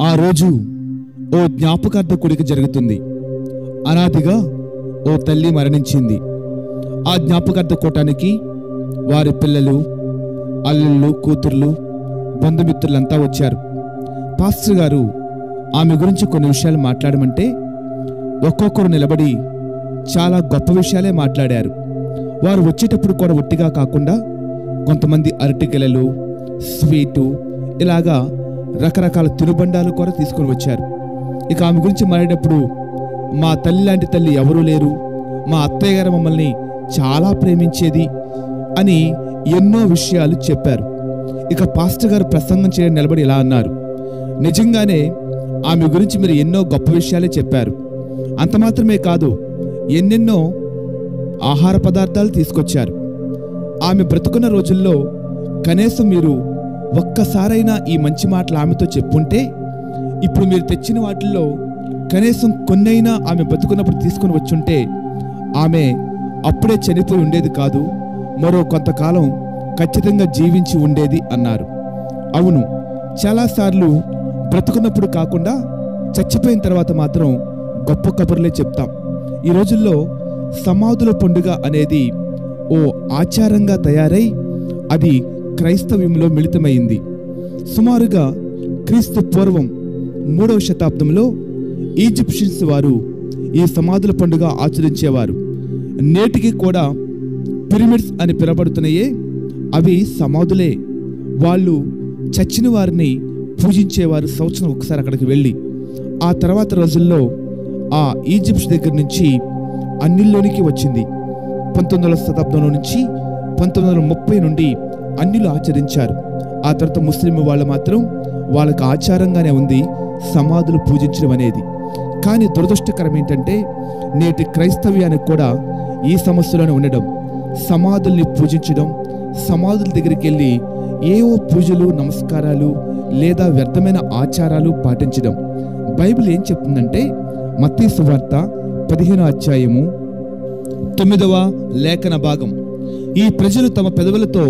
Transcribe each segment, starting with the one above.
ఆ రోజు ఓ జ్ఞాపకార్థ కూడిక జరుగుతుంది. అనాదిగా ఓ తల్లి మరణించింది. ఆ జ్ఞాపకార్థ కూటానికి వారి పిల్లలు, అల్లుళ్ళు, కూతుర్లు, బంధుమిత్రులంతా వచ్చారు. పాస్టర్ గారు ఆమె గురించి కొన్ని విషయాలు మాట్లాడమంటే ఒక్కొక్కరు నిలబడి చాలా గొప్ప విషయాలే మాట్లాడారు. వారు వచ్చేటప్పుడు కూడా ఒట్టిగా కాకుండా కొంతమంది అరటికెలలు, స్వీటు, ఇలాగా రకరకాల తినుబండాలు కూడా తీసుకొని వచ్చారు. ఇక ఆమె గురించి మాట్లాడేటప్పుడు మా తల్లి లాంటి తల్లి ఎవరూ లేరు, మా అత్తయ్య గారు మమ్మల్ని చాలా ప్రేమించేది అని ఎన్నో విషయాలు చెప్పారు. ఇక పాస్టర్ గారు ప్రసంగం చేయడం నిలబడి ఇలా అన్నారు, నిజంగానే ఆమె గురించి మీరు ఎన్నో గొప్ప విషయాలే చెప్పారు. అంత మాత్రమే కాదు, ఎన్నెన్నో ఆహార పదార్థాలు తీసుకొచ్చారు. ఆమె బ్రతుకున్న రోజుల్లో కనీసం మీరు ఒక్కసారైనా ఈ మంచి మాటలు ఆమెతో చెప్పుంటే ఇప్పుడు మీరు తెచ్చిన వాటిల్లో కనీసం కొన్నైనా ఆమె బతుకున్నప్పుడు తీసుకొని వచ్చుంటే ఆమె అప్పుడే చనిపోయి ఉండేది కాదు, మరో కొంతకాలం ఖచ్చితంగా జీవించి ఉండేది అన్నారు. అవును, చాలాసార్లు బ్రతుకున్నప్పుడు కాకుండా చచ్చిపోయిన తర్వాత మాత్రం గొప్ప కబుర్లే చెప్తాం. ఈ రోజుల్లో సమాధుల పండుగ అనేది ఓ ఆచారంగా తయారై అది క్రైస్తవ్యంలో మిళితమైంది. సుమారుగా క్రీస్తు పూర్వం 3వ శతాబ్దంలో ఈజిప్షియన్స్ వారు ఈ సమాధుల పండుగ ఆచరించేవారు. నేటికి కూడా పిరమిడ్స్ అని పిలబడుతున్నాయే అవి సమాధులే. వాళ్ళు చచ్చిన వారిని పూజించేవారు సంవత్సరం ఒకసారి అక్కడికి వెళ్ళి. ఆ తర్వాత రోజుల్లో ఆ ఈజిప్ట్ దగ్గర నుంచి అన్నిల్లోనికి వచ్చింది. 19వ శతాబ్దంలో నుంచి 1930 నుండి అన్యులు ఆచరించారు. ఆ తర్వాత ముస్లిం వాళ్ళు మాత్రం వాళ్ళకి ఆచారంగానే ఉంది సమాధులు పూజించడం అనేది. కానీ దురదృష్టకరం ఏంటంటే నేటి క్రైస్తవ్యానికి కూడా ఈ సమస్యలోనే ఉండడం, సమాధుల్ని పూజించడం, సమాధుల దగ్గరికి వెళ్ళి ఏవో పూజలు, నమస్కారాలు లేదా వ్యర్థమైన ఆచారాలు పాటించడం. బైబిల్ ఏం చెప్తుందంటే మత్తయి సువార్త 15వ అధ్యాయము 9వ లేఖన భాగం, ఈ ప్రజలు తమ పెదవులతో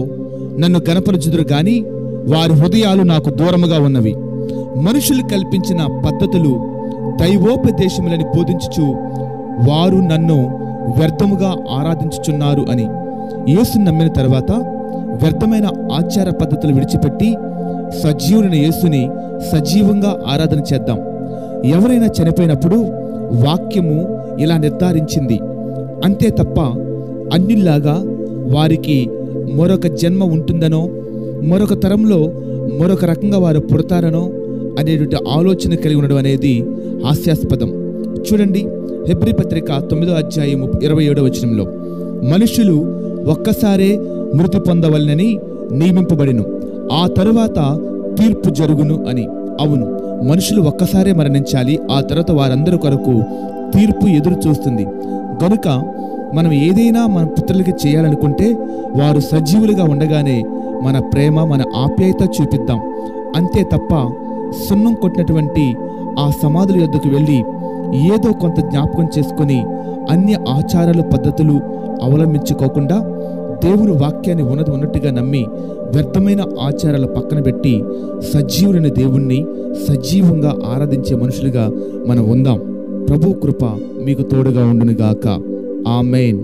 నన్ను గనపరచుదురు గాని వారి హృదయాలు నాకు దూరముగా ఉన్నవి. మనుషులు కల్పించిన పద్ధతులు దైవోపదేశములని బోధించుచు వారు నన్ను వ్యర్థముగా ఆరాధించుచున్నారు అని. యేసుని నమ్మిన తర్వాత వ్యర్థమైన ఆచార పద్ధతులు విడిచిపెట్టి సజీవుని యేసుని సజీవంగా ఆరాధన చేద్దాం. ఎవరైనా చనిపోయినప్పుడు వాక్యము ఇలా నిర్ధారించింది, అంతే తప్ప అన్నిలాగా వారికి మరొక జన్మ ఉంటుందనో మరొక తరంలో మరొక రకంగా వారు పుడతారనో అనేటువంటి ఆలోచన కలిగి ఉండడం అనేది హాస్యాస్పదం. చూడండి, హెబ్రీ పత్రిక 9వ అధ్యాయము 27వ వచనంలో మనుషులు ఒక్కసారే మృతి పొందవలనని నియమింపబడిను, ఆ తరువాత తీర్పు జరుగును అని. అవును, మనుషులు ఒక్కసారే మరణించాలి, ఆ తర్వాత వారందరి కొరకు తీర్పు ఎదురు చూస్తుంది. గనుక మనం ఏదైనా మన పుత్రులకి చేయాలనుకుంటే వారు సజీవులుగా ఉండగానే మన ప్రేమ, మన ఆప్యాయత చూపిద్దాం. అంతే తప్ప సున్నం కొట్టినటువంటి ఆ సమాధుల యొద్దకు వెళ్ళి ఏదో కొంత జ్ఞాపకం చేసుకొని అన్య ఆచారాలు, పద్ధతులు అవలంబించుకోకుండా దేవుని వాక్యాన్ని ఉన్నట్టుగా నమ్మి వ్యర్థమైన ఆచారాలు పక్కన పెట్టి సజీవులైన దేవుణ్ణి సజీవంగా ఆరాధించే మనుషులుగా మనం ఉందాం. ప్రభు కృప మీకు తోడుగా ఉండునుగాక. ఆమేన్.